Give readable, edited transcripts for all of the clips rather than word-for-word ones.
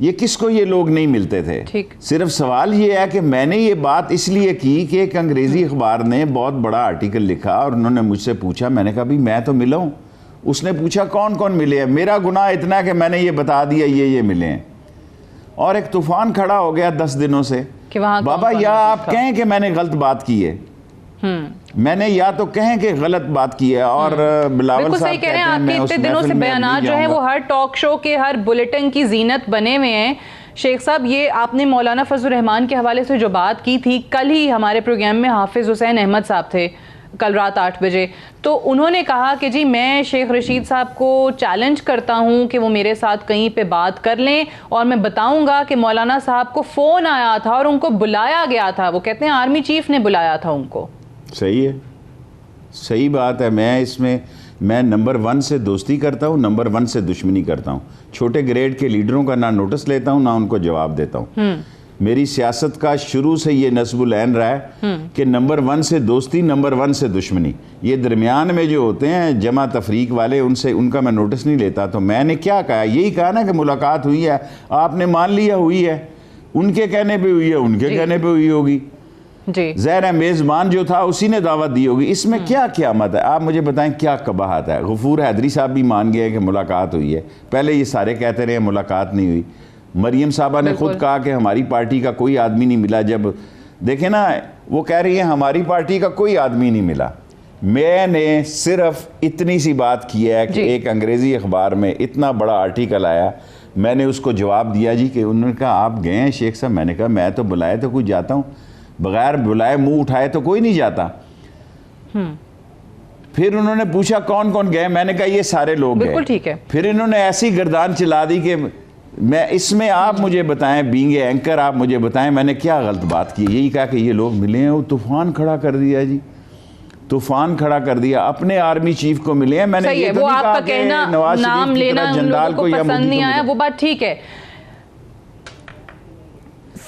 یہ کس کو یہ لوگ نہیں ملتے تھے. صرف سوال یہ ہے کہ میں نے یہ بات اس لیے کی کہ ایک انگریزی اخبار نے بہت بڑا آرٹیکل لکھا اور انہوں نے مجھ سے پوچھا, میں نے کہا بھی میں تو ملا ہوں. اس نے پوچھا کون کون ملے ہیں, میرا گناہ اتنا ہے کہ میں نے یہ بتا دیا یہ ملے ہیں. اور ایک طوفان کھڑا ہو گیا 10 دنوں سے کہ بابا یا آپ کہیں کہ میں نے غلط بات کی ہے, میں نے یا تو کہیں کہ غلط بات کی ہے. اور بلاول صاحب کہتے ہیں آپ کے اتنے دنوں سے بیانات جو ہیں وہ ہر ٹاک شو کے ہر بلیٹن کی زینت بنے ہوئے ہیں. شیخ صاحب یہ آپ نے مولانا فضل الرحمان کے حوالے سے جو بات کی تھی, کل ہی ہمارے پروگرام میں حافظ حسین احمد صاحب تھے کل رات 8 بجے, تو انہوں نے کہا کہ جی میں شیخ رشید صاحب کو چیلنج کرتا ہوں کہ وہ میرے ساتھ کہیں پہ بات کر لیں اور میں بتاؤں گا کہ مولانا صاحب کو فون آیا تھا اور ان کو بلایا گیا تھا. وہ کہتے ہیں آرمی چیف نے بلایا تھا ان کو. صحیح ہے, صحیح بات ہے. میں نمبر 1 سے دوستی کرتا ہوں, نمبر 1 سے دشمنی کرتا ہوں. چھوٹے گریڈ کے لیڈروں کا نہ نوٹس لیتا ہوں نہ ان کو جواب دیتا ہوں. میری سیاست کا شروع سے یہ نصب العین رہا ہے کہ نمبر 1 سے دوستی, نمبر 1 سے دشمنی. یہ درمیان میں جو ہوتے ہیں جمع تفریق والے, ان کا میں نوٹس نہیں لیتا. تو میں نے کیا کہا, یہی کہا نا کہ ملاقات ہوئی ہے, آپ نے مان لیا ہوئی ہے, ان کے کہنے پہ ہوئی ہے, ان کے کہنے پہ ہوئی ہوگی. ظاہر ہے میزبان جو تھا اسی نے دعوت دی ہوگی. اس میں کیا قیامت ہے, آپ مجھے بتائیں کیا قباحت ہے. غفور حیدری صاحب بھی مان گئے کہ ملاقات ہوئی ہے, پہلے یہ سارے کہتے رہے ملاقات نہیں ہوئی. مریم صاحبہ نے خود کہا کہ ہماری پارٹی کا کوئی آدمی نہیں ملا. جب دیکھیں نا, وہ کہہ رہی ہیں ہماری پارٹی کا کوئی آدمی نہیں ملا. میں نے صرف اتنی سی بات کی ہے کہ ایک انگریزی اخبار میں اتنا بڑا آرٹیکل آیا, میں نے اس کو جواب دیا جی کہ انہوں نے کہا آپ گئے ہیں شیخ صاحب. میں نے کہا میں تو بلائے تو کوئی جاتا ہوں, بغیر بلائے منہ اٹھائے تو کوئی نہیں جاتا. پھر انہوں نے پوچھا کون کون گئے, میں نے کہا یہ سارے لوگ گئے. بالکل ٹھیک ہے. پھر انہوں نے ایسی گردان چلا دی کہ میں اس میں آپ مجھے بتائیں, بینگ اینکر آپ مجھے بتائیں میں نے کیا غلط بات کی. یہی کہا کہ یہ لوگ ملے ہیں, وہ طوفان کھڑا کر دیا جی, طوفان کھڑا کر دیا. اپنے آرمی چیف کو ملے ہیں. میں نے یہ تو نہیں کہا کہ نواز شریف کی طرح جنرال کو یا پسند نہیں آیا, وہ بات ٹھیک ہے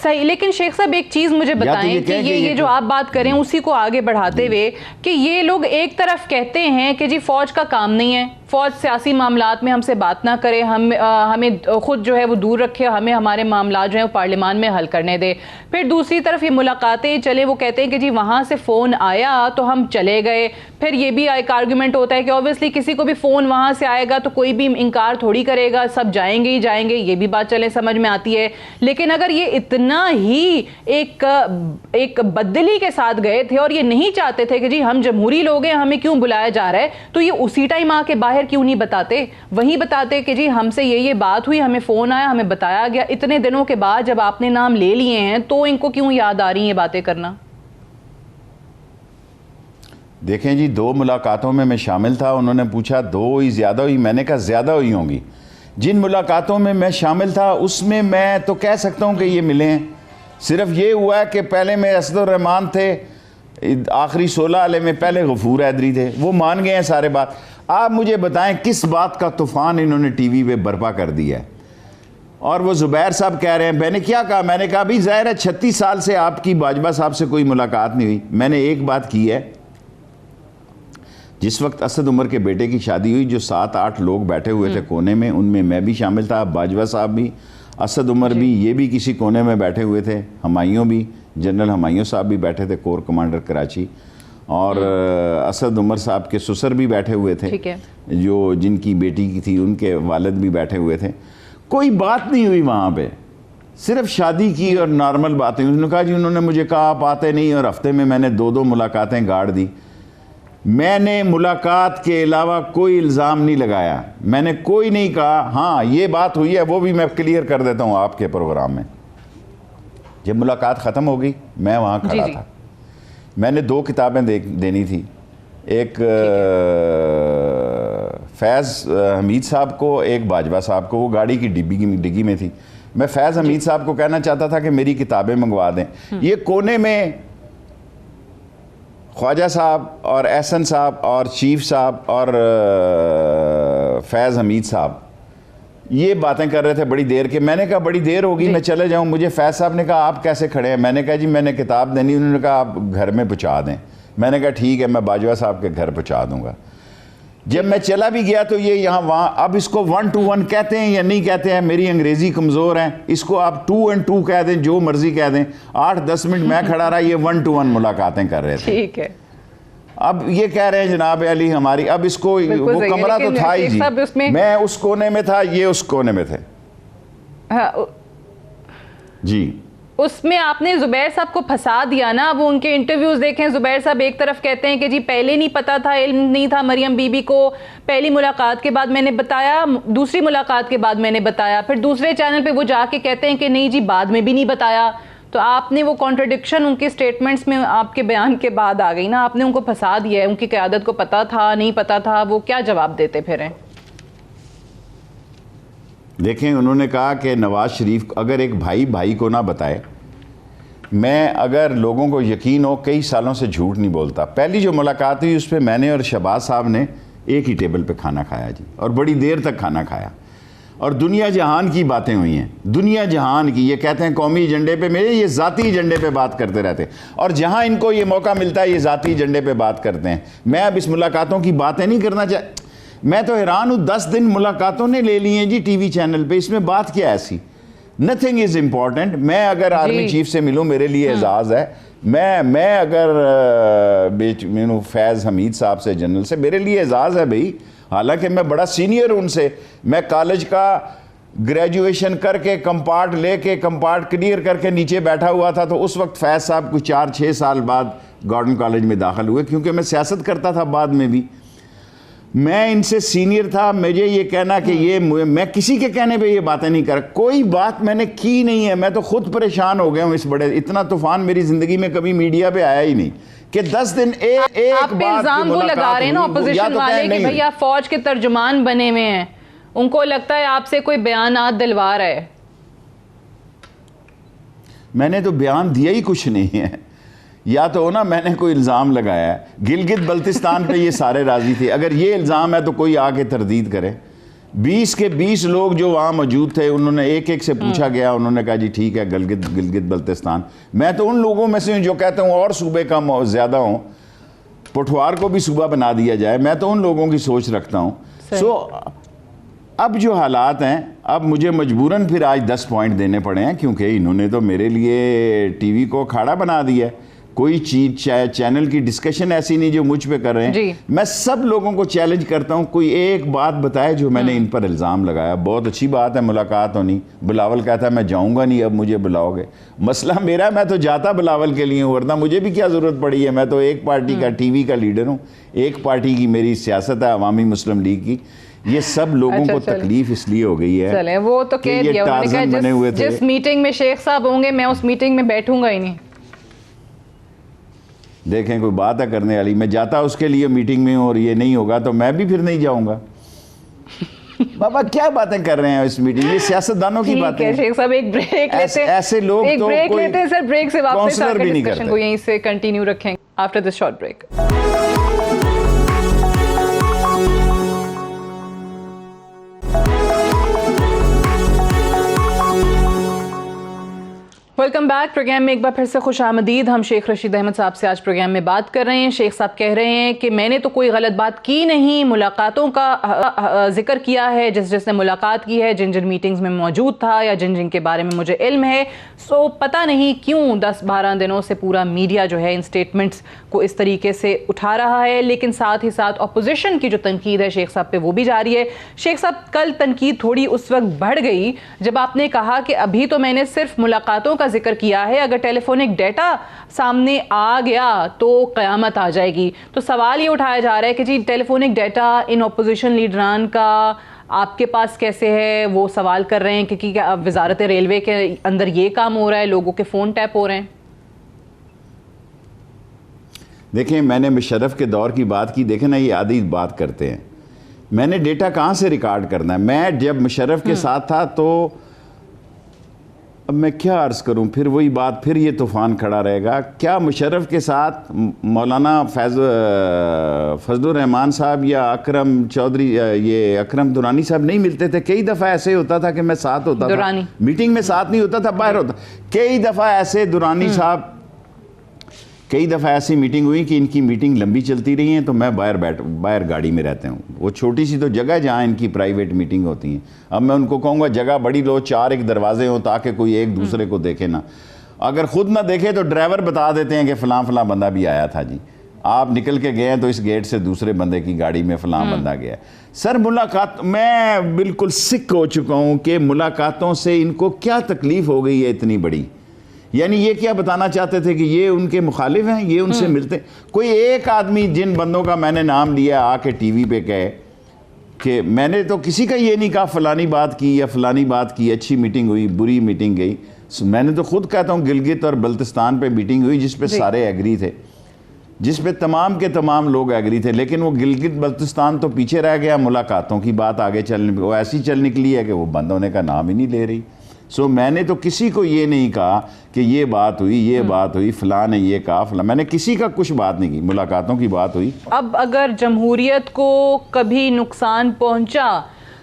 صحیح. لیکن شیخ صاحب ایک چیز مجھے بتائیں کہ یہ جو آپ بات کریں اسی کو آگے بڑھاتے ہوئے کہ یہ لوگ ایک طرف کہتے ہیں کہ جی فوج کا کام نہیں ہے, فوج سیاسی معاملات میں ہم سے بات نہ کرے, ہمیں خود جو ہے وہ دور رکھے, ہمیں ہمارے معاملات جو ہیں وہ پارلیمان میں حل کرنے دے. پھر دوسری طرف یہ ملاقاتیں چلے, وہ کہتے ہیں کہ جی وہاں سے فون آیا تو ہم چلے گئے. پھر یہ بھی ایک آرگومنٹ ہوتا ہے کہ اوبویسلی کسی کو بھی فون وہاں سے آئے گا تو کوئی بھی انکار تھوڑی کرے گا, سب جائیں گے ہی جائیں گے. یہ بھی بات چلے سمجھ میں آتی ہے. لیکن اگر یہ اتنا ہی ایک بددلی کے ساتھ گئے تھے اور یہ نہیں چاہتے تھے کہ جی ہم جمہوری لوگ ہیں, ہمیں کیوں بلایا جا رہا ہے, تو یہ اسی ٹائم آ کے باہر کیوں نہیں بتاتے, وہیں بتاتے کہ جی ہم سے یہ بات ہوئی, ہمیں فون آیا, ہمیں بتایا گیا. اتنے دنوں کے بعد جب آپ نے نام لے لیے ہیں تو ان کو کیوں یاد آ رہی ہیں یہ باتیں کرنا؟ دیکھیں جی 2 ملاقاتوں میں شامل تھا. انہوں نے پوچھا 2 ہوئی زیادہ ہوئی, میں نے کہا زیادہ ہوئی ہوں گی. جن ملاقاتوں میں شامل تھا اس میں تو کہہ سکتا ہوں کہ یہ ملے ہیں. صرف یہ ہوا ہے کہ پہلے میں اسد الرحمان تھے, آخری 16 والے میں پہلے غفور حیدری تھے, وہ مان گئے ہیں سارے بات. آپ مجھے بتائیں کس بات کا طوفان انہوں نے ٹی وی پہ برپا کر دیا ہے. اور وہ زبیر صاحب کہہ رہے ہیں, میں نے کیا کہا, میں نے کہا بھی ظاہر ہے 36 سال سے آپ کی باجوہ صاحب سے کوئی ملاقات نہیں ہوئی. میں نے ایک بات کی ہے, جس وقت اسد عمر کے بیٹے کی شادی ہوئی جو 7-8 لوگ بیٹھے ہوئے تھے کونے میں, ان میں بھی شامل تھا, باجوہ صاحب بھی, اسد عمر بھی, یہ بھی کسی کونے میں بیٹھے ہوئے تھے, ہمایوں بھی, جنرل ہمایوں صاحب بھی بیٹھے تھے, کور کمانڈر کراچی, اور اسد عمر صاحب کے سسر بھی بیٹھے ہوئے تھے, جو جن کی بیٹی کی تھی ان کے والد بھی بیٹھے ہوئے تھے. کوئی بات نہیں ہوئی وہاں پہ, صرف شادی کی اور نارمل باتیں. انہوں نے کہا جی انہوں نے مجھے کہا آپ آتے نہیں, اور ہفتے میں نے 2 ملاقاتیں گاڑ دی. میں نے ملاقات کے علاوہ کوئی الزام نہیں لگایا, میں نے کوئی نہیں کہا. ہاں یہ بات ہوئی ہے وہ بھی میں کلیئر کر دیتا ہوں آپ کے پروگرام میں. جب ملاقات ختم ہو گئی میں وہاں کھڑا تھا, میں نے 2 کتابیں دینی تھی. ایک فیض حمید صاحب کو, ایک باجوہ صاحب کو, وہ گاڑی کی ڈگی میں تھی. میں فیض حمید صاحب کو کہنا چاہتا تھا کہ میری کتابیں منگوا دیں. یہ کونے میں خواجہ صاحب اور احسن صاحب اور چیف صاحب اور فیض حمید صاحب یہ باتیں کر رہے تھے بڑی دیر کے. میں نے کہا بڑی دیر ہوگی میں چلے جاؤں. مجھے فیض صاحب نے کہا آپ کیسے کھڑے ہیں؟ میں نے کہا جی میں نے کتاب دینی. انہوں نے کہا آپ گھر میں پہنچا دیں. میں نے کہا ٹھیک ہے میں باجوہ صاحب کے گھر پہنچا دوں گا. جب میں چلا بھی گیا تو یہ یہاں وہاں، اب اس کو 1 to 1 کہتے ہیں یا نہیں کہتے ہیں، میری انگریزی کمزور ہے، اس کو آپ 2 and 2 کہہ دیں، جو مرضی کہہ دیں. 8-10 منٹ میں کھڑا رہا، یہ 1 to 1 ملاقاتیں کر رہے تھے. ٹھیک ہے. اب یہ کہہ رہے ہیں جناب علی ہماری، اب اس کو وہ کمرہ تو تھا ہی جی، میں اس کونے میں تھا، یہ اس کونے میں تھے جی. اس میں آپ نے زبیر صاحب کو پھنسا دیا نا. وہ ان کے انٹرویوز دیکھیں، زبیر صاحب ایک طرف کہتے ہیں کہ جی پہلے نہیں پتا تھا، علم نہیں تھا مریم بی بی کو، پہلی ملاقات کے بعد میں نے بتایا، دوسری ملاقات کے بعد میں نے بتایا، پھر دوسرے چینل پہ وہ جا کے کہتے ہیں کہ نہیں جی بعد میں بھی نہیں بتایا. تو آپ نے وہ کانٹرڈکشن ان کے سٹیٹمنٹس میں آپ کے بیان کے بعد آ گئی نا. آپ نے ان کو پھنسا دیا ہے. ان کی قیادت کو پتا تھا نہیں پتا تھا، وہ کیا جواب دیتے پھر ہیں؟ دیکھیں انہوں نے کہا کہ نواز شریف اگر ایک بھائی کو نہ بتائے، میں اگر لوگوں کو یقین ہو کئی سالوں سے جھوٹ نہیں بولتا. پہلی جو ملاقات ہوئی اس پہ میں نے اور شہباز صاحب نے ایک ہی ٹیبل پہ کھانا کھایا جی، اور بڑی دیر تک کھانا کھایا، اور دنیا جہان کی باتیں ہوئی ہیں، دنیا جہان کی. یہ کہتے ہیں قومی ایجنڈے پہ، میرے یہ ذاتی ایجنڈے پہ بات کرتے رہتے ہیں، اور جہاں ان کو یہ موقع ملتا ہے یہ ذاتی ایجنڈے پہ بات کرتے ہیں. میں اب اس ملاقاتوں کی باتیں نہیں کرنا میں تو حیران ہوں. 10 دن ملاقاتوں نے لے لی ہیں جی ٹی وی چینل پہ، اس میں بات کیا ایسی؟ Nothing is important. میں اگر آرمی چیف سے ملوں میرے لیے اعزاز ہے. میں اگر فیض حمید صاحب سے جنرل سے میرے لیے اعزاز ہے بھئی، حالانکہ میں بڑا سینئر ہوں ان سے. میں کالج کا گریجویشن کر کے کمپارٹ کلیئر کر کے نیچے بیٹھا ہوا تھا، تو اس وقت فیض صاحب کو 4-6 سال بعد گارڈن کالج میں داخل ہوئے، کیونکہ میں سیاست کرتا تھا بعد میں بھی. میں ان سے سینئر تھا. مجھے یہ کہنا کہ یہ میں کسی کے کہنے پہ یہ باتیں نہیں کر، کوئی بات میں نے کی نہیں ہے. میں تو خود پریشان ہو گیا ہوں. اس بڑے اتنا طوفان میری زندگی میں کبھی میڈیا پہ آیا ہی نہیں کہ 10 دن ایک آپ پہ الزام وہ لگا رہے ہیں نا اپوزیشن والے کہ بھئی آپ فوج کے ترجمان بنے ہوئے ہیں، ان کو لگتا ہے آپ سے کوئی بیانات دلوا رہا ہے. میں نے تو بیان دیا ہی کچھ نہیں ہے. یا تو نا میں نے کوئی الزام لگایا ہے. گلگت بلتستان پہ یہ سارے راضی تھے. اگر یہ الزام ہے تو کوئی آ کے تردید کرے. 20 کے 20 لوگ جو وہاں موجود تھے، انہوں نے ایک سے پوچھا گیا، انہوں نے کہا جی ٹھیک ہے گلگت بلتستان. میں تو ان لوگوں میں سے ہوں جو کہتا ہوں اور صوبے کم زیادہ ہوں، پٹھوار کو بھی صوبہ بنا دیا جائے. میں تو ان لوگوں کی سوچ رکھتا ہوں. اب جو حالات ہیں، اب مجھے مجبوراً پھر آج 10 پوائنٹ دینے پڑے ہیں، کیونکہ انہوں نے تو میرے لیے ٹی وی کو کھاڑا بنا دیا ہے. کوئی چیز چینل کی ڈسکشن ایسی نہیں جو مجھ پہ کر رہے ہیں. میں سب لوگوں کو چیلنج کرتا ہوں، کوئی ایک بات بتائے جو میں نے ان پر الزام لگایا. بہت اچھی بات ہے ملاقات ہونی. بلاول کہتا ہے میں جاؤں گا نہیں، اب مجھے بلاؤ گے. مسئلہ میرا، میں تو جاتا بلاول کے لیے ہوں، ورنہ مجھے بھی کیا ضرورت پڑی ہے. میں تو ایک پارٹی کا ٹی وی کا لیڈر ہوں، ایک پارٹی کی میری سیاست ہے، عوامی مسلم لیگ کی. یہ سب لوگوں کو تکلیف اس لیے ہو گئی ہے. چلیں وہ تو کہہ دیا انہوں نے کہ جس میٹنگ میں شیخ صاحب ہوں گے میں اس میٹنگ میں بیٹھوں گا ہی نہیں. دیکھیں کوئی بات ہے کرنے والی. میں جاتا اس کے لیے میٹنگ میں ہوں اور یہ نہیں ہوگا تو میں بھی پھر نہیں جاؤں گا. بابا کیا باتیں کر رہے ہیں اس میٹنگ؟ یہ سیاست دانوں کی باتیں ہیں. شیخ صاحب ایک بریک لیتے ہیں، ایسے لوگ تو کوئی سر بریک سے واپس آ کے ڈسکشن ڈسکشن کو یہیں سے کنٹینیو رکھیں after this short break. Welcome back. Programme میں ایک بار پھر سے خوش آمدید. ہم شیخ رشید احمد صاحب سے آج پروگرام میں بات کر رہے ہیں. شیخ صاحب کہہ رہے ہیں کہ میں نے تو کوئی غلط بات کی نہیں، ملاقاتوں کا ذکر کیا ہے، جس نے ملاقات کی ہے، جن میٹنگز میں موجود تھا یا جن کے بارے میں مجھے علم ہے. سو پتہ نہیں کیوں 10-12 دنوں سے پورا میڈیا جو ہے ان سٹیٹمنٹس کو اس طریقے سے اٹھا رہا ہے، لیکن ساتھ ہی ساتھ اپوزیشن کی جو تنقید ہے شیخ صاحب پہ وہ بھی جاری ہے. شیخ صاحب کل تنقید تھوڑی اس وقت بڑھ گئی جب آپ نے کہا کہ ابھی تو میں نے صرف ملاقاتوں کا ذکر کیا ہے، اگر ٹیلی فونک ڈیٹا سامنے آ گیا تو قیامت آ جائے گی. تو سوال یہ اٹھایا جا رہا ہے کہ جی ٹیلی فونک ڈیٹا ان اپوزیشن لیڈران کا آپ کے پاس کیسے ہے؟ وہ سوال کر رہے ہیں کہ وزارت ریلوے کے اندر یہ کام ہو رہا ہے، لوگوں کے فون ٹیپ ہو رہے ہیں. دیکھیں میں نے مشرف کے دور کی بات کی. دیکھیں نا یہ عادی بات کرتے ہیں. میں نے ڈیٹا کہاں سے ریکارڈ کرنا ہے؟ میں جب مشرف کے ساتھ تھا تو اب میں کیا عرض کروں، پھر وہی بات، پھر یہ طوفان کھڑا رہے گا. کیا مشرف کے ساتھ مولانا فضل الرحمان صاحب یا اکرم چودھری، یہ اکرم دورانی صاحب نہیں ملتے تھے؟ کئی دفعہ ایسے ہوتا تھا کہ میں ساتھ ہوتا تھا، میٹنگ میں ساتھ نہیں ہوتا تھا، باہر ہوتا. کئی دفعہ ایسے دورانی صاحب کئی دفعہ ایسی میٹنگ ہوئی کہ ان کی میٹنگ لمبی چلتی رہی ہیں تو میں باہر گاڑی میں رہتے ہوں. وہ چھوٹی سی تو جگہ جہاں ان کی پرائیویٹ میٹنگ ہوتی ہیں. اب میں ان کو کہوں گا جگہ بڑی لو, 4 ایک دروازے ہوں تاکہ کوئی ایک دوسرے کو دیکھے نہ. اگر خود نہ دیکھے تو ڈرائیور بتا دیتے ہیں کہ فلاں فلاں بندہ بھی آیا تھا جی, آپ نکل کے گئے ہیں تو اس گیٹ سے دوسرے بندے کی گاڑی میں فلاں بندہ گیا. سر ملاقات, میں بالکل سک ہو چکا ہوں کہ ملاقاتوں سے ان کو کیا تکلیف ہو گئی ہے اتنی بڑی. یعنی یہ کیا بتانا چاہتے تھے کہ یہ ان کے مخالف ہیں, یہ ان سے ملتے. کوئی ایک آدمی جن بندوں کا میں نے نام لیا آ کے ٹی وی پہ کہے کہ میں نے تو کسی کا یہ نہیں کہا فلانی بات کی یا فلانی بات کی, اچھی میٹنگ ہوئی بری میٹنگ گئی. میں نے تو خود کہتا ہوں گلگت اور بلتستان پہ میٹنگ ہوئی جس پہ سارے ایگری تھے, جس پہ تمام کے تمام لوگ ایگری تھے, لیکن وہ گلگت بلتستان تو پیچھے رہ گیا. ملاقاتوں کی بات آگے وہ ایسی چل نکلی ہے کہ وہ بند ہونے کا نام ہی نہیں لے رہی. میں نے تو کسی کو یہ نہیں کہا کہ یہ بات ہوئی فلاں نے یہ کہا فلاں, میں نے کسی کا کچھ بات نہیں کی, ملاقاتوں کی بات ہوئی. اب اگر جمہوریت کو کبھی نقصان پہنچا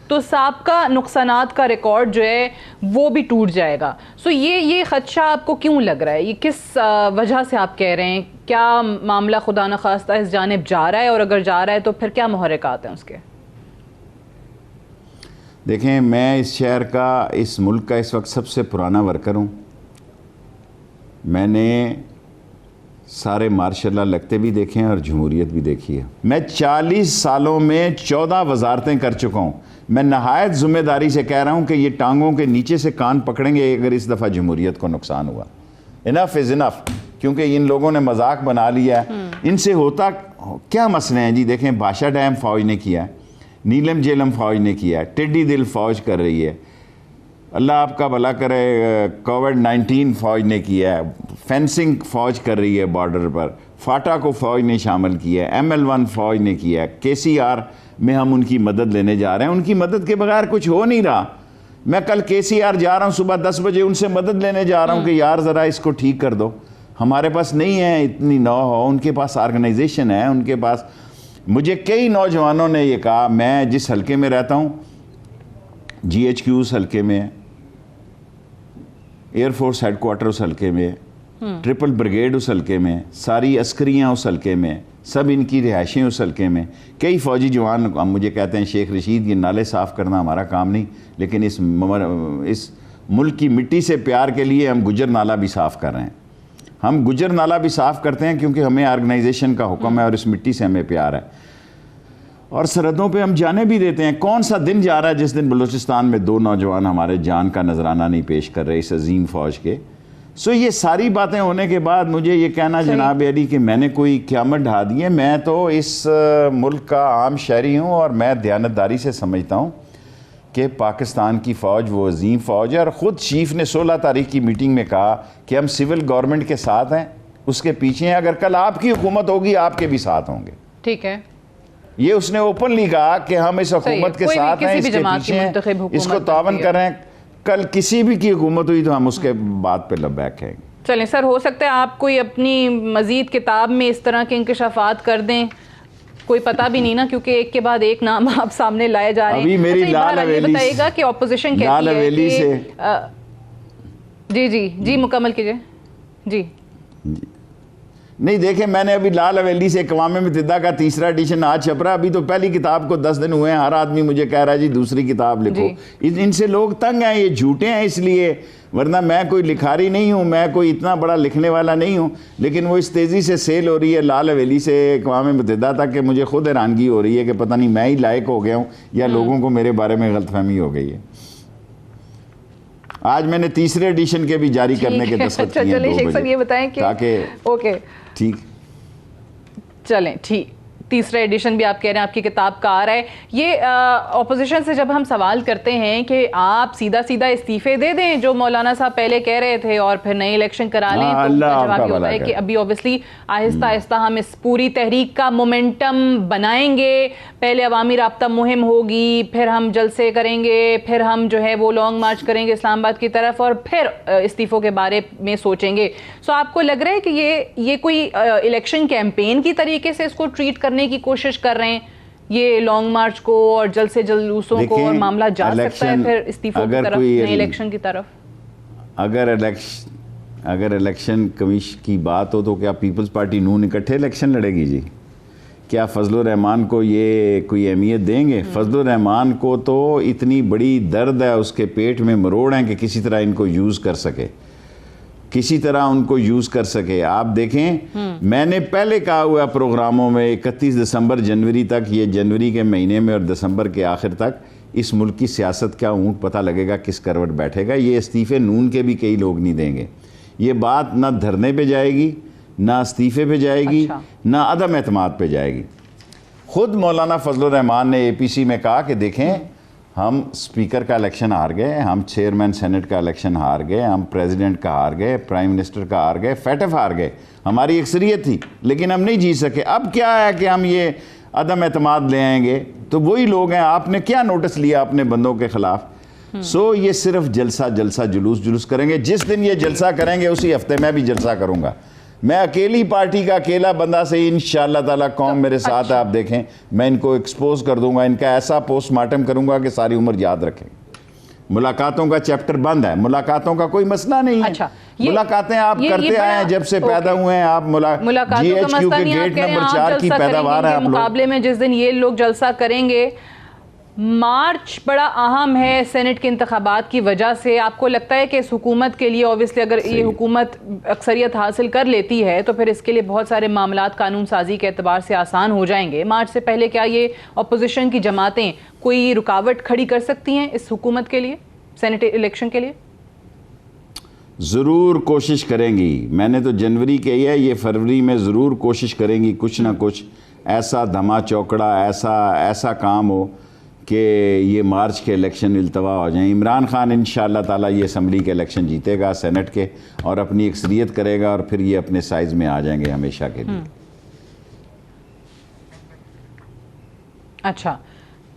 تو سابقہ نقصانات کا ریکارڈ جو ہے وہ بھی ٹوٹ جائے گا. یہ خدشہ آپ کو کیوں لگ رہا ہے, یہ کس وجہ سے آپ کہہ رہے ہیں؟ کیا معاملہ خدا نخواستہ اس جانب جا رہا ہے, اور اگر جا رہا ہے تو پھر کیا محرکات ہیں اس کے؟ دیکھیں, میں اس شہر کا, اس ملک کا اس وقت سب سے پرانا ورکر ہوں. میں نے سارے ماشاء اللہ لگتے بھی دیکھے ہیں اور جمہوریت بھی دیکھی ہے. میں 40 سالوں میں 14 وزارتیں کر چکا ہوں. میں نہایت ذمہ داری سے کہہ رہا ہوں کہ یہ ٹانگوں کے نیچے سے کان پکڑیں گے اگر اس دفعہ جمہوریت کو نقصان ہوا. انف از انف, کیونکہ ان لوگوں نے مذاق بنا لیا ہے. ان سے ہوتا کیا مسئلے ہیں جی؟ دیکھیں, بادشاہ ڈیم فوج نے کیا ہے, نیلم جیلم فوج نے کیا ہے, ٹڈی دل فوج کر رہی ہے, اللہ آپ کا بھلا کرے, کووڈ-19 فوج نے کیا ہے, فینسنگ فوج کر رہی ہے بارڈر پر, فاٹا کو فوج نے شامل کیا ہے, ML1 فوج نے کیا ہے, KCR میں ہم ان کی مدد لینے جا رہے ہیں. ان کی مدد کے بغیر کچھ ہو نہیں رہا. میں کل KCR جا رہا ہوں صبح 10 بجے, ان سے مدد لینے جا رہا ہوں کہ یار ذرا اس کو ٹھیک کر دو. ہمارے پاس نہیں ہے اتنی نو ہو, ان کے پاس آرگنائزیشن ہے, ان کے پاس. مجھے کئی نوجوانوں نے یہ کہا, میں جس حلقے میں رہتا ہوں GHQ اس حلقے میں, ایئر فورس ہیڈ کوارٹر اس حلقے میں, ٹرپل بریگیڈ اس حلقے میں, ساری عسکریاں اس حلقے میں, سب ان کی رہائشیں اس حلقے میں. کئی فوجی جوان مجھے کہتے ہیں شیخ رشید یہ نالے صاف کرنا ہمارا کام نہیں, لیکن اس ملک کی مٹی سے پیار کے لیے ہم گجر نالہ بھی صاف کر رہے ہیں. ہم گجر نالہ بھی صاف کرتے ہیں کیونکہ ہمیں آرگنائزیشن کا حکم ہے اور اس مٹی سے ہمیں پیار ہے, اور سرحدوں پہ ہم جانے بھی دیتے ہیں. کون سا دن جا رہا ہے جس دن بلوچستان میں 2 نوجوان ہمارے جان کا نذرانہ نہیں پیش کر رہے اس عظیم فوج کے. یہ ساری باتیں ہونے کے بعد مجھے یہ کہنا جناب علی کہ میں نے کوئی قیامت ڈھا دی ہے. میں تو اس ملک کا عام شہری ہوں اور میں دیانتداری سے سمجھتا ہوں کہ پاکستان کی فوج وہ عظیم فوج ہے, اور خود چیف نے 16 تاریخ کی میٹنگ میں کہا کہ ہم سول گورنمنٹ کے ساتھ ہیں, اس کے پیچھے ہیں. اگر کل آپ کی حکومت ہوگی آپ کے بھی ساتھ ہوں گے. ٹھیک ہے, یہ اس نے اوپنلی کہا کہ ہم اس حکومت کے ساتھ ہیں, اس کے پیچھے ہیں, اس کو تعاون کر رہے ہیں. کل کسی بھی کی حکومت ہوئی تو ہم اس کے بات پہ لبیک ہیں. چلیں سر, ہو سکتا ہے آپ کوئی اپنی مزید کتاب میں اس طرح کے انکشافات کر دیں, کوئی پتہ بھی نہیں نا, کیونکہ ایک کے بعد ایک نام آپ سامنے لائے جا رہے ہیں. ابھی میری لال حویلی بتائیے گا کہ اپوزیشن کہتی ہے کہ جی مکمل کیجئے. جی نہیں, دیکھیں میں نے ابھی لال حویلی سے اقوام متحدہ کا 3را ایڈیشن آج چھپ رہا. ابھی تو پہلی کتاب کو 10 دن ہوئے ہیں, ہر آدمی مجھے کہہ رہا ہے جی دوسری کتاب لکھو. ان سے لوگ تنگ ہیں, یہ جھوٹے ہیں اس لیے, ورنہ میں کوئی لکھاری نہیں ہوں, میں کوئی اتنا بڑا لکھنے والا نہیں ہوں. لیکن وہ اس تیزی سے سیل ہو رہی ہے لال حویلی سے اقوام متحدہ تک کہ مجھے خود حیرانگی ہو رہی ہے کہ پتہ نہیں میں ہی لائق ہو گیا ہوں یا لوگوں کو میرے بارے میں غلط فہمی ہو گئی ہے. آج میں نے 3رے ایڈیشن کے بھی جاری کرنے کے دستخط کیے ہیں 2 بجے, یہ بتائیں کہ تاکہ اوکے ٹھیک چلیں. ٹھیک, 3را ایڈیشن بھی آپ کہہ رہے ہیں آپ کی کتاب کا آ رہا ہے. یہ اپوزیشن سے جب ہم سوال کرتے ہیں کہ آپ سیدھا استعفے دے دیں جو مولانا صاحب پہلے کہہ رہے تھے اور پھر نئی الیکشن کرا لیں, تو جواب یہ ہوتا ہے کہ ابھی اوبیسلی آہستہ آہستہ ہم اس پوری تحریک کا مومنٹم بنائیں گے. پہلے عوامی رابطہ مہم ہوگی, پھر ہم جلسے کریں گے, پھر ہم جو ہے وہ لانگ مارچ کریں گے اسلام آباد کی طرف, اور پھر استعفوں کے بارے میں سوچیں گے. آپ کو لگ رہا ہے کہ یہ کوئی الیکشن کیمپین کی طریقے سے اس کو ٹریٹ کرنے کی کوشش کر رہے ہیں, یہ لانگ مارچ کو اور جلسے جلوسوں کو, اور معاملہ جا سکتا ہے پھر استعفوں کی طرف, نئے الیکشن کی طرف؟ اگر الیکشن کمیشن کی بات ہو تو کیا پیپلز پارٹی نون اکٹھے الیکشن لڑے گی جی؟ کیا فضل الرحمان کو یہ کوئی اہمیت دیں گے؟ فضل الرحمان کو تو اتنی بڑی درد ہے اس کے پیٹ میں مروڑ ہیں کہ کسی طرح ان کو یوز کر سکے، کسی طرح ان کو یوز کر سکے۔ آپ دیکھیں میں نے پہلے کہا ہوا پروگراموں میں 31 دسمبر جنوری تک، یہ جنوری کے مہینے میں اور دسمبر کے آخر تک اس ملک کی سیاست کا اونٹ پتہ لگے گا کس کروٹ بیٹھے گا۔ یہ استعفے نون کے بھی کئی لوگ نہیں دیں گے۔ یہ بات نہ دھرنے پہ جائے گی، نہ استعفے پہ جائے گی، نہ عدم اعتماد پہ جائے گی۔ خود مولانا فضل الرحمان نے اے پی سی میں کہا کہ دیکھیں ہم سپیکر کا الیکشن ہار گئے، ہم چیئرمین سینٹ کا الیکشن ہار گئے، ہم پریزیڈنٹ کا ہار گئے، پرائم منسٹر کا ہار گئے، فیٹف ہار گئے، ہماری اکثریت تھی لیکن ہم نہیں جیت سکے۔ اب کیا ہے کہ ہم یہ عدم اعتماد لے آئیں گے تو وہی لوگ ہیں۔ آپ نے کیا نوٹس لیا اپنے بندوں کے خلاف؟ یہ صرف جلسہ جلوس کریں گے۔ جس دن یہ جلسہ کریں گے اسی ہفتے میں بھی جلسہ کروں گا۔ میں اکیلی پارٹی کا اکیلا بندہ سے ہی انشاءاللہ تعالیٰ قوم میرے ساتھ ہے۔ آپ دیکھیں میں ان کو ایکسپوز کر دوں گا، ان کا ایسا پوسٹ مارٹم کروں گا کہ ساری عمر یاد رکھیں۔ ملاقاتوں کا چیپٹر بند ہے، ملاقاتوں کا کوئی مسئلہ نہیں ہے۔ ملاقاتیں آپ کرتے آئے ہیں جب سے پیدا ہوئے ہیں۔ آپ جی ایچ کیو کے گیٹ نمبر 4 کی پیداوار ہیں آپ لوگ۔ مقابلے میں جس دن یہ لوگ جلسہ کریں گے، مارچ بڑا اہم ہے سینٹ کے انتخابات کی وجہ سے۔ آپ کو لگتا ہے کہ اس حکومت کے لیے اوبیسلی اگر یہ حکومت اکثریت حاصل کر لیتی ہے تو پھر اس کے لیے بہت سارے معاملات قانون سازی کے اعتبار سے آسان ہو جائیں گے؟ مارچ سے پہلے کیا یہ اپوزیشن کی جماعتیں کوئی رکاوٹ کھڑی کر سکتی ہیں اس حکومت کے لیے، سینٹ الیکشن کے لیے؟ ضرور کوشش کریں گی۔ میں نے تو جنوری کہی ہے، یہ فروری میں ضرور کوشش کریں گی کچھ نہ کچھ ایسا دھما چوکڑا، ایسا کام ہو کہ یہ مارچ کے الیکشن التوا ہو جائیں۔ عمران خان انشاءاللہ تعالیٰ یہ اسمبلی کے الیکشن جیتے گا سینٹ کے، اور اپنی اکثریت کرے گا، اور پھر یہ اپنے سائز میں آ جائیں گے ہمیشہ کے لیے۔ اچھا،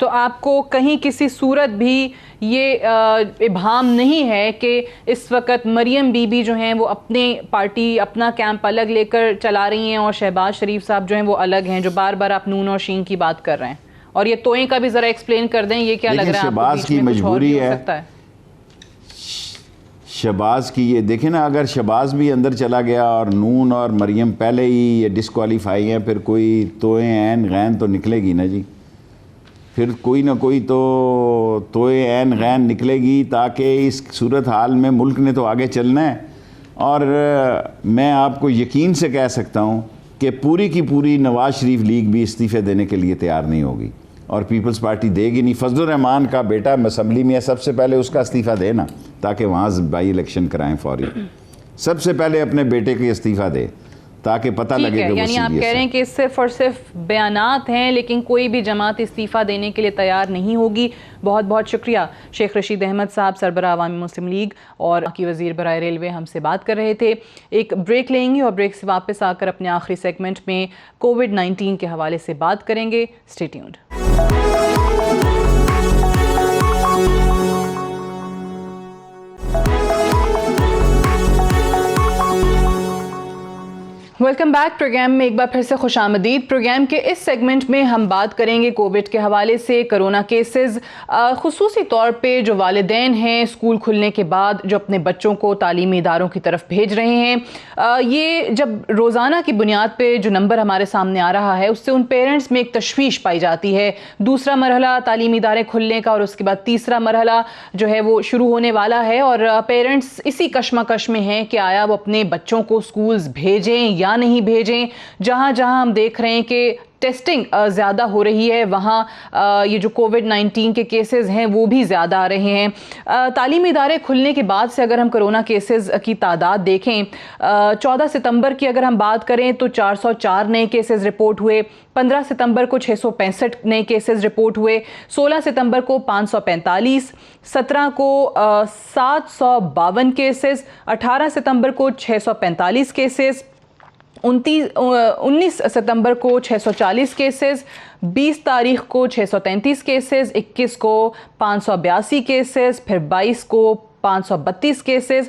تو آپ کو کہیں کسی صورت بھی یہ ابہام نہیں ہے کہ اس وقت مریم بی بی جو ہیں وہ اپنے پارٹی اپنا کیمپ الگ لے کر چلا رہی ہیں اور شہباز شریف صاحب جو ہیں وہ الگ ہیں، جو بار بار آپ نون اور شین کی بات کر رہے ہیں؟ اور یہ توئیں کا بھی ذرا ایکسپلین کر دیں، یہ کیا لگ رہا ہے آپ کو؟ شہباز کی مجبوری ہے، شہباز کی یہ دیکھیں نا، اگر شہباز بھی اندر چلا گیا اور نون اور مریم پہلے ہی یہ ڈسکوالیفائی ہیں، پھر کوئی توئیں عین غین تو نکلے گی نا جی۔ پھر کوئی نہ کوئی تو توئیں عین غین نکلے گی، تاکہ اس صورت حال میں ملک نے تو آگے چلنا ہے۔ اور میں آپ کو یقین سے کہہ سکتا ہوں کہ پوری کی پوری نواز شریف لیگ بھی استعفے دینے کے لیے تیار نہیں ہوگی، اور پیپلز پارٹی دے گی نہیں۔ فضل الرحمان کا بیٹا اسمبلی میں سب سے پہلے اس کا استعفیٰ دے نا، تاکہ وہاں بائی الیکشن کرائیں فوری۔ سب سے پہلے اپنے بیٹے کے استعفیٰ دے تاکہ پتہ لگے کہ وہ یعنی آپ کہہ رہے ہیں کہ صرف اور صرف بیانات ہیں لیکن کوئی بھی جماعت استعفیٰ دینے کے لیے تیار نہیں ہوگی۔ بہت بہت شکریہ شیخ رشید احمد صاحب، سربراہ عوامی مسلم لیگ اور کی وزیر برائے ریلوے، ہم سے بات کر رہے تھے۔ ایک بریک لیں گے اور بریک سے واپس آ کر اپنے آخری سیگمنٹ میں کووڈ-19 کے حوالے سے بات کریں گے۔ Stay tuned. Welcome back. Programme میں ایک بار پھر سے خوش آمدید۔ پروگرام کے اس سیگمنٹ میں ہم بات کریں گے کووڈ کے حوالے سے، کرونا کیسز، خصوصی طور پہ جو والدین ہیں اسکول کھلنے کے بعد جو اپنے بچوں کو تعلیمی اداروں کی طرف بھیج رہے ہیں۔ یہ جب روزانہ کی بنیاد پہ جو نمبر ہمارے سامنے آ رہا ہے اس سے ان پیرنٹس میں ایک تشویش پائی جاتی ہے۔ دوسرا مرحلہ تعلیمی ادارے کھلنے کا اور اس کے بعد تیسرا مرحلہ جو ہے وہ شروع ہونے والا ہے، اور پیرنٹس اسی کشمکش میں ہیں کہ آیا وہ اپنے بچوں کو اسکولز بھیجیں یا نہیں بھیجیں۔ جہاں جہاں ہم دیکھ رہے ہیں کہ ٹیسٹنگ زیادہ ہو رہی ہے وہاں یہ جو کووڈ-19 کے کیسز ہیں وہ بھی زیادہ آ رہے ہیں۔ تعلیمی ادارے کھلنے کے بعد سے اگر ہم کرونا کیسز کی تعداد دیکھیں، 14 ستمبر کی اگر ہم بات کریں تو 404 نئے کیسز رپورٹ ہوئے، 15 ستمبر کو 665 نئے کیسز رپورٹ ہوئے، 16 ستمبر کو 545، 17 کو 752 کیسز، 18 ستمبر کو 645 کیسز، 19 ستمبر کو 640 کیسز، 20 تاریخ کو 633 کیسز، 21 کو 582 کیسز، پھر 22 کو 532 کیسز،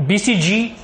BCG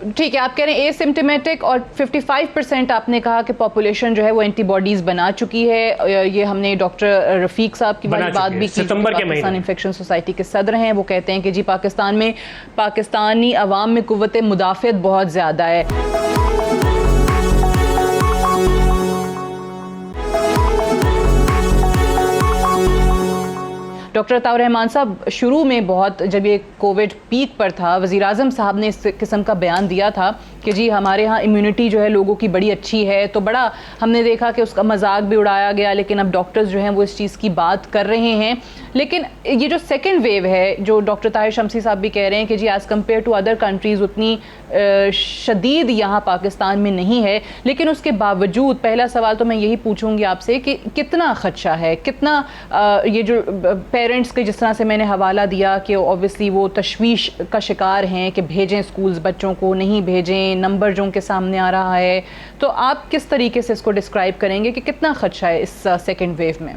ٹھیک ہے، آپ کہہ رہے ہیں اے سمپٹمیٹک اور 55% آپ نے کہا کہ پاپولیشن جو ہے وہ اینٹی باڈیز بنا چکی ہے. یہ ہم نے ڈاکٹر رفیق صاحب کی بات بھی کی، پاکستان انفیکشن سوسائٹی کے صدر ہیں. وہ کہتے ہیں کہ جی پاکستان میں پاکستانی عوام میں قوت مدافعت بہت زیادہ ہے. ڈاکٹر عطاء الرحمان صاحب، شروع میں بہت جب یہ کووڈ پیک پر تھا، وزیر اعظم صاحب نے اس قسم کا بیان دیا تھا کہ جی ہمارے ہاں امیونٹی جو ہے لوگوں کی بڑی اچھی ہے، تو بڑا ہم نے دیکھا کہ اس کا مذاق بھی اڑایا گیا، لیکن اب ڈاکٹرز جو ہیں وہ اس چیز کی بات کر رہے ہیں. لیکن یہ جو سیکنڈ ویو ہے، جو ڈاکٹر طاہر شمسی صاحب بھی کہہ رہے ہیں کہ جی as compare to other countries اتنی شدید یہاں پاکستان میں نہیں ہے، لیکن اس کے باوجود پہلا سوال تو میں یہی پوچھوں گی آپ سے کہ کتنا خدشہ ہے، کتنا یہ جو پیرنٹس کے جس طرح سے میں نے حوالہ دیا کہ اوبویسلی وہ تشویش کا شکار ہیں کہ بھیجیں سکولز بچوں کو، نہیں بھیجیں، نمبر جو ان کے سامنے آ رہا ہے، تو آپ کس طریقے سے اس کو ڈسکرائب کریں گے کہ کتنا خدشہ ہے اس سیکنڈ ویو میں؟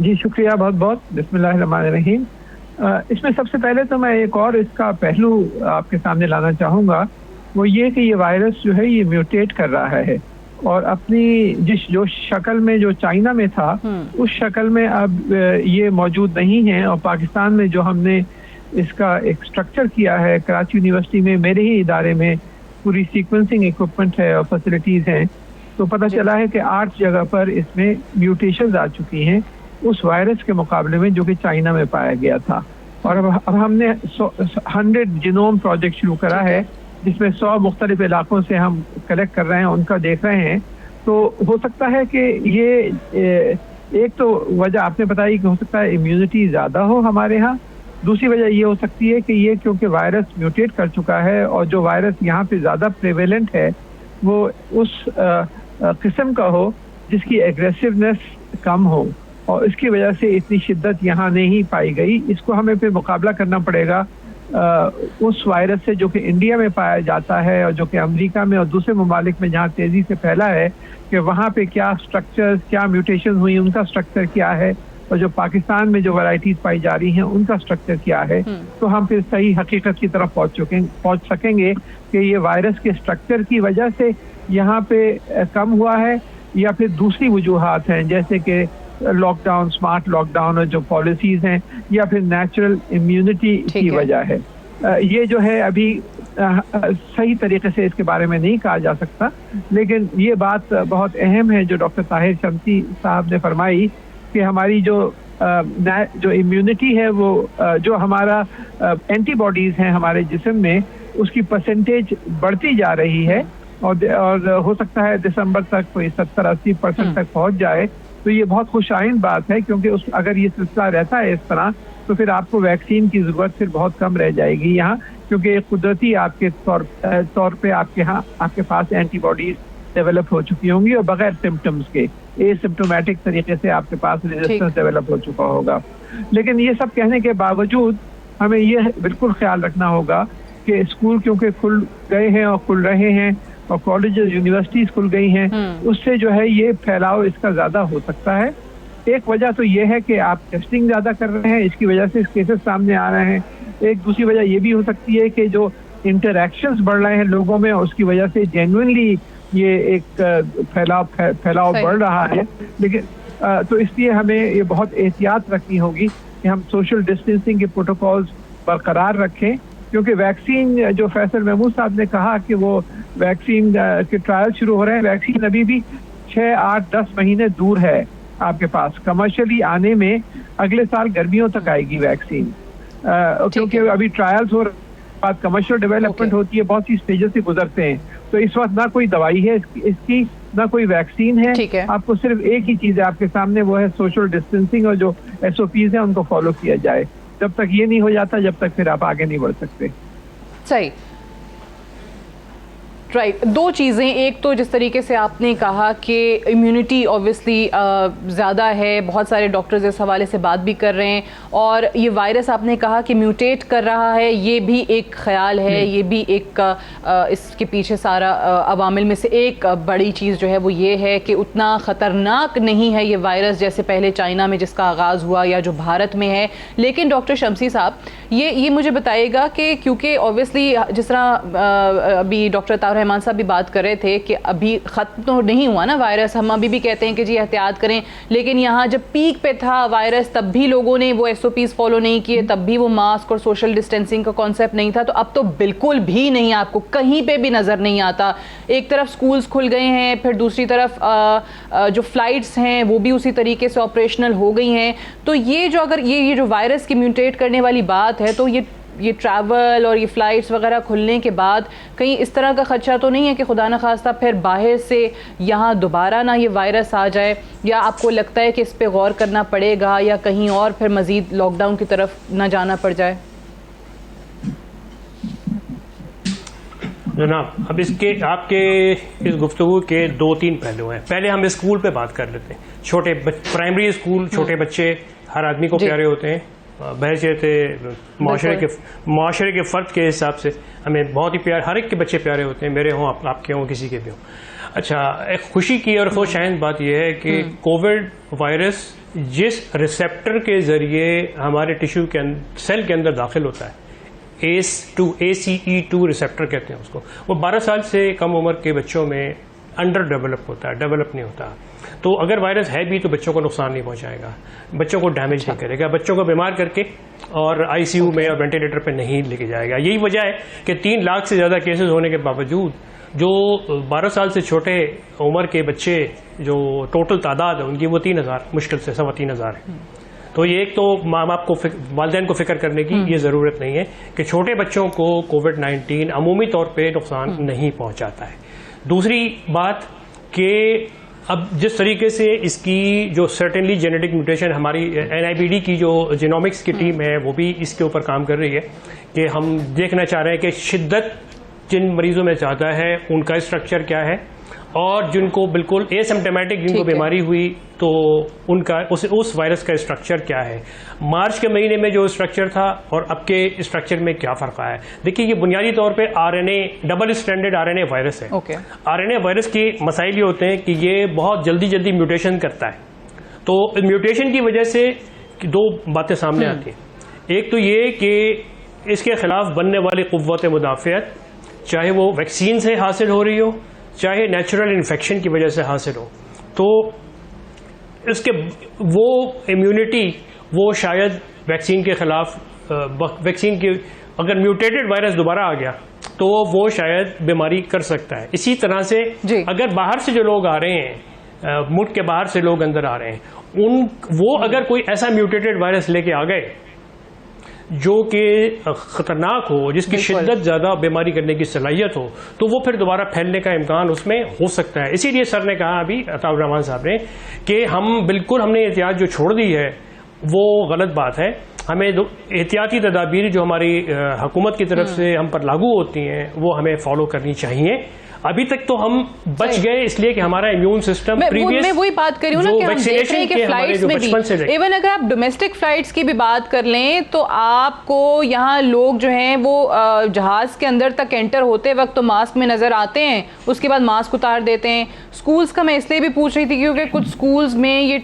جی شکریہ بہت بہت. بسم اللہ الرحمن الرحیم. اس میں سب سے پہلے تو میں ایک اور اس کا پہلو آپ کے سامنے لانا چاہوں گا، وہ یہ کہ یہ وائرس جو ہے یہ میوٹیٹ کر رہا ہے، اور اپنی جو شکل میں جو چائنا میں تھا اس شکل میں اب یہ موجود نہیں ہے. اور پاکستان میں جو ہم نے اس کا ایک سٹرکچر کیا ہے، کراچی یونیورسٹی میں میرے ہی ادارے میں پوری سیکوینسنگ ایکوپمنٹ ہے اور فیسلٹیز ہیں، تو پتہ چلا ہے کہ 8 جگہ پر اس میں میوٹیشنز آ چکی ہیں اس وائرس کے مقابلے میں جو کہ چائنا میں پایا گیا تھا. اور اب ہم نے 100 جینوم پروجیکٹ شروع کرا ہے، جس میں 100 مختلف علاقوں سے ہم کلیکٹ کر رہے ہیں، ان کا دیکھ رہے ہیں. تو ہو سکتا ہے کہ یہ ایک تو وجہ آپ نے بتائی کہ ہو سکتا ہے امیونٹی زیادہ ہو ہمارے ہاں. دوسری وجہ یہ ہو سکتی ہے کہ یہ کیونکہ وائرس میوٹیٹ کر چکا ہے اور جو وائرس یہاں پہ زیادہ پریویلنٹ ہے وہ اس قسم کا ہو جس کی ایگریسونیس کم ہو، اور اس کی وجہ سے اتنی شدت یہاں نہیں پائی گئی. اس کو ہمیں پھر مقابلہ کرنا پڑے گا اس وائرس سے جو کہ انڈیا میں پایا جاتا ہے اور جو کہ امریکہ میں اور دوسرے ممالک میں جہاں تیزی سے پھیلا ہے، کہ وہاں پہ کیا سٹرکچرز، کیا میوٹیشن ہوئی، ان کا سٹرکچر کیا ہے، اور جو پاکستان میں جو ورائٹیز پائی جا رہی ہیں ان کا سٹرکچر کیا ہے. تو ہم پھر صحیح حقیقت کی طرف پہنچ سکیں گے کہ یہ وائرس کے سٹرکچر کی وجہ سے یہاں پہ کم ہوا ہے، یا پھر دوسری وجوہات ہیں جیسے کہ lockdown, smart lockdown اور جو پالیسیز ہیں، یا پھر نیچرل امیونٹی کی وجہ ہے. یہ جو ہے ابھی صحیح طریقے سے اس کے بارے میں نہیں کہا جا سکتا، لیکن یہ بات بہت اہم ہے جو ڈاکٹر طاہر شمسی صاحب نے فرمائی کہ ہماری جو امیونٹی ہے، وہ جو ہمارا اینٹی باڈیز ہیں ہمارے جسم میں، اس کی پرسنٹیج بڑھتی جا رہی ہے، اور ہو سکتا ہے دسمبر تک کوئی 70-80% تک پہنچ جائے. تو یہ بہت خوش آئند بات ہے، کیونکہ اگر یہ سلسلہ رہتا ہے اس طرح تو پھر آپ کو ویکسین کی ضرورت پھر بہت کم رہ جائے گی یہاں، کیونکہ ایک قدرتی آپ کے طور پہ آپ کے پاس اینٹی باڈیز ڈیولپ ہو چکی ہوں گی، اور بغیر سمپٹمز کے اے سمپٹومیٹک طریقے سے آپ کے پاس ریزسٹنس ڈیولپ ہو چکا ہوگا. لیکن یہ سب کہنے کے باوجود ہمیں یہ بالکل خیال رکھنا ہوگا کہ اسکول کیونکہ کھل گئے ہیں اور کھل رہے ہیں، اور کالجز، یونیورسٹیز کھل گئی ہیں، اس سے جو ہے یہ پھیلاؤ اس کا زیادہ ہو سکتا ہے. ایک وجہ تو یہ ہے کہ آپ ٹیسٹنگ زیادہ کر رہے ہیں، اس کی وجہ سے کیسز سامنے آ رہے ہیں. ایک دوسری وجہ یہ بھی ہو سکتی ہے کہ جو انٹریکشنز بڑھ رہے ہیں لوگوں میں، اس کی وجہ سے جینوئنلی یہ ایک پھیلاؤ بڑھ رہا ہے. لیکن تو اس لیے ہمیں یہ بہت احتیاط رکھنی ہوگی کہ ہم سوشل ڈسٹینسنگ کے پروٹوکولز برقرار رکھیں، کیونکہ ویکسین جو فیصل محمود صاحب نے کہا کہ وہ ویکسین کے ٹرائل شروع ہو رہے ہیں، ویکسین ابھی بھی 6, 8, 10 مہینے دور ہے آپ کے پاس. کمرشلی آنے میں اگلے سال گرمیوں تک آئے گی ویکسین، کیونکہ ابھی ٹرائلز ہو رہے ہیں، بعد کمرشل ڈیولپمنٹ ہوتی ہے، بہت سی اسٹیجز سے گزرتے ہیں. تو اس وقت نہ کوئی دوائی ہے اس کی، نہ کوئی ویکسین ہے. آپ کو صرف ایک ہی چیز ہے آپ کے سامنے، وہ ہے سوشل ڈسٹینسنگ، اور جو SOPs ہیں ان کو فالو کیا جائے. جب تک یہ نہیں ہو جاتا، جب تک پھر آپ آگے نہیں بڑھ سکتے. صحیح. رائٹ، دو چیزیں، ایک تو جس طریقے سے آپ نے کہا کہ امیونٹی اوبویسلی زیادہ ہے، بہت سارے ڈاکٹرز اس حوالے سے بات بھی کر رہے ہیں، اور یہ وائرس آپ نے کہا کہ میوٹیٹ کر رہا ہے، یہ بھی ایک خیال ہے، یہ بھی ایک اس کے پیچھے سارا عوامل میں سے ایک بڑی چیز جو ہے وہ یہ ہے کہ اتنا خطرناک نہیں ہے یہ وائرس جیسے پہلے چائنا میں جس کا آغاز ہوا یا جو بھارت میں ہے. لیکن ڈاکٹر شمسی صاحب یہ مجھے بتائیے گا کہ کیونکہ اوبویسلی جس طرح ابھی ڈاکٹر عطاء الرحمان صاحب بھی بات کر رہے تھے کہ ابھی ختم تو نہیں ہوا نا وائرس، ہم ابھی بھی کہتے ہیں کہ جی احتیاط کریں، لیکن یہاں جب پیک پہ تھا وائرس تب بھی لوگوں نے وہ SOPs فالو نہیں کیے، تب بھی وہ ماسک اور سوشل ڈسٹینسنگ کا کانسیپٹ نہیں تھا. تو اب تو بالکل بھی نہیں، آپ کو کہیں پہ بھی نظر نہیں آتا. ایک طرف سکولز کھل گئے ہیں، پھر دوسری طرف جو فلائٹس ہیں وہ بھی اسی طریقے سے آپریشنل ہو گئی ہیں. تو یہ جو اگر یہ جو وائرس کی میوٹیٹ کرنے والی بات ہے، تو یہ ٹریول اور یہ فلائٹس وغیرہ کھلنے کے بعد کہیں اس طرح کا خدشہ تو نہیں ہے کہ خدا نخواستہ پھر باہر سے یہاں دوبارہ نہ یہ وائرس آ جائے، یا آپ کو لگتا ہے کہ اس پہ غور کرنا پڑے گا یا کہیں اور پھر مزید لاک ڈاؤن کی طرف نہ جانا پڑ جائے؟ جناب، اب آپ کے اس گفتگو کے 2-3 پہلو ہیں. پہلے ہم اسکول پہ بات کر لیتے ہیں. چھوٹے پرائمری اسکول، چھوٹے بچے ہر آدمی کو پیارے ہوتے ہیں، بحیثیت معاشرے کے فرد کے حساب سے ہمیں بہت ہی پیار، ہر ایک کے بچے پیارے ہوتے ہیں، میرے ہوں، آپ کے ہوں، کسی کے بھی ہوں. اچھا، ایک خوشی کی اور خوش آئند بات یہ ہے کہ کووڈ وائرس جس ریسیپٹر کے ذریعے ہمارے ٹیشو کے سیل کے اندر داخل ہوتا ہے، ACE2 ریسیپٹر کہتے ہیں اس کو، وہ 12 سال سے کم عمر کے بچوں میں انڈر ڈیولپ ہوتا ہے، ڈیولپ نہیں ہوتا. تو اگر وائرس ہے بھی تو بچوں کو نقصان نہیں پہنچائے گا، بچوں کو ڈیمیج نہیں کرے گا، بچوں کو بیمار کر کے اور ICU میں اور وینٹیلیٹر پہ نہیں لے کے جائے گا. یہی وجہ ہے کہ 3 لاکھ سے زیادہ کیسز ہونے کے باوجود جو 12 سال سے چھوٹے عمر کے بچے جو ٹوٹل تعداد ہے ان کی وہ 3000 مشکل سے 3,500 ہے. تو یہ ایک تو ماں باپ کو والدین کو فکر کرنے کی یہ ضرورت نہیں ہے کہ چھوٹے بچوں کو کووڈ-19 عمومی طور پہ نقصان نہیں پہنچاتا ہے. دوسری بات کہ اب جس طریقے سے اس کی جو سرٹنلی جینیٹک میوٹیشن، ہماری NIBD کی جو جینومکس کی ٹیم ہے وہ بھی اس کے اوپر کام کر رہی ہے کہ ہم دیکھنا چاہ رہے ہیں کہ شدت جن مریضوں میں زیادہ ہے ان کا اسٹرکچر کیا ہے، اور جن کو بالکل ایسمپٹومیٹک جن کو بیماری ہوئی تو ان کا اس وائرس کا اسٹرکچر کیا ہے. مارچ کے مہینے میں جو اسٹرکچر تھا اور اب کے اسٹرکچر میں کیا فرق آیا ہے. دیکھیے، یہ بنیادی طور پہ RNA ڈبل اسٹرینڈڈ RNA وائرس ہے. RNA وائرس کے مسائل یہ ہوتے ہیں کہ یہ بہت جلدی میوٹیشن کرتا ہے. تو میوٹیشن کی وجہ سے 2 باتیں سامنے آتی ہیں. ایک تو یہ کہ اس کے خلاف بننے والی قوت مدافعت، چاہے وہ ویکسین سے حاصل ہو رہی ہو چاہے نیچرل انفیکشن کی وجہ سے حاصل ہو، تو اس کے وہ امیونٹی وہ شاید ویکسین کے خلاف، ویکسین کی اگر میوٹیٹڈ وائرس دوبارہ آ گیا تو وہ شاید بیماری کر سکتا ہے. اسی طرح سے اگر باہر سے جو لوگ آ رہے ہیں، ملک کے باہر سے لوگ اندر آ رہے ہیں، وہ اگر کوئی ایسا میوٹیٹڈ وائرس لے کے آ گئے جو کہ خطرناک ہو، جس کی شدت زیادہ بیماری کرنے کی صلاحیت ہو، تو وہ پھر دوبارہ پھیلنے کا امکان اس میں ہو سکتا ہے. اسی لیے سر نے کہا ابھی عطاء الرحمان صاحب نے کہ ہم نے احتیاط جو چھوڑ دی ہے وہ غلط بات ہے. ہمیں احتیاطی تدابیر جو ہماری حکومت کی طرف سے ہم پر لاگو ہوتی ہیں وہ ہمیں فالو کرنی چاہیے. ابھی تک تو ہم بچ گئے اس لیے کہ ہمارا امیون سسٹم میں وہی بات کر رہی ہوں نا کہ ہم دیکھ رہے ہیں کہ فلائٹس میں بھی، ایون اگر آپ ڈومیسٹک فلائٹس کی بھی بات کر لیں تو آپ کو یہاں لوگ جو ہیں وہ جہاز کے اندر تک انٹر ہوتے وقت تو ماسک میں نظر آتے ہیں، اس کے بعد ماسک اتار دیتے ہیں. سکولز کا میں اس لیے بھی پوچھ رہی تھی کیونکہ کچھ سکولز میں یہ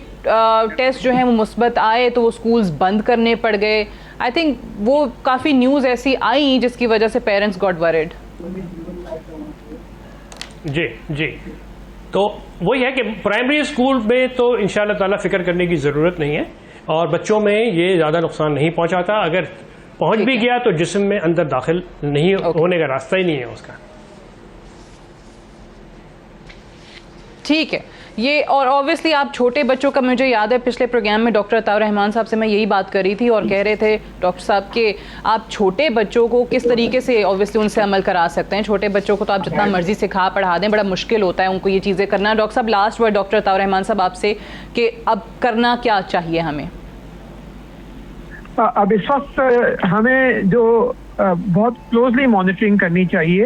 ٹیسٹ جو ہیں وہ مثبت آئے تو وہ سکولز بند کرنے پڑ گئے. آئی تھنک وہ کافی نیوز ایسی آئی جس کی وجہ سے پیرنٹس گاٹ ورڈ. جی تو وہی ہے کہ پرائمری اسکول میں تو انشاءاللہ تعالیٰ فکر کرنے کی ضرورت نہیں ہے، اور بچوں میں یہ زیادہ نقصان نہیں پہنچاتا. اگر پہنچ بھی گیا تو جسم میں اندر داخل نہیں ہونے کا راستہ ہی نہیں ہے اس کا. ٹھیک ہے. یہ اور اوبویسلی آپ چھوٹے بچوں کا، مجھے یاد ہے پچھلے پروگرام میں ڈاکٹر عطاء الرحمان صاحب سے میں یہی بات کر رہی تھی اور کہہ رہے تھے ڈاکٹر صاحب کہ آپ چھوٹے بچوں کو کس طریقے سے اوبویسلی ان سے عمل کرا سکتے ہیں. چھوٹے بچوں کو تو آپ جتنا مرضی سکھا پڑھا دیں، بڑا مشکل ہوتا ہے ان کو یہ چیزیں کرنا. ڈاکٹر صاحب لاسٹ ورڈ ڈاکٹر عطاء الرحمان صاحب آپ سے کہ اب کرنا کیا چاہیے ہمیں؟ اب اس وقت ہمیں جو بہت کلوزلی مانیٹرنگ کرنی چاہیے